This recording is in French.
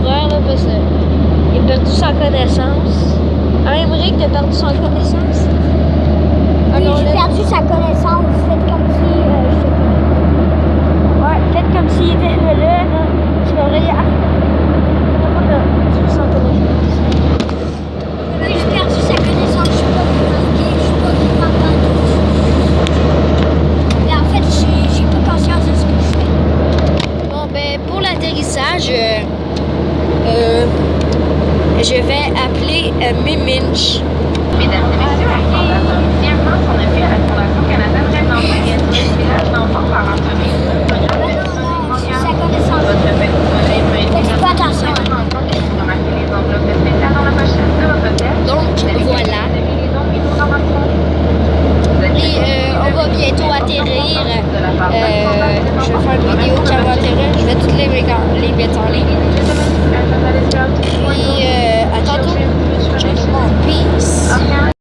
frère, là, parce qu'il a perdu sa connaissance. Hein, Émeric, t'as perdu sa connaissance? Oui, j'ai perdu sa connaissance. Faites comme si je te connais. Ouais, faites comme s'il était là. C'est pas vrai, t'as pas perdu sa connaissance. Oui, j'ai perdu sa connaissance. Je suis pas vivant, je suis pas vivant partout. Mais en fait, j'ai pas conscience de ce que je fais. Bon, ben, pour l'atterrissage, je vais appeler Miminch. Mesdames et messieurs, la Fondation fièrement s'en appuie à la Fondation canadienne Rêve d'enfants et aide les villages d'enfants par entreprise. Le programme est J'ai sa connaissance. votre Faites pas attention. Remarquez les enveloppes spéciales dans la pochette de votre hôtel. Donc, voilà. Et on va bientôt atterrir. Je vais faire une vidéo quand on va atterrir. Je vais toutes les mettre en ligne.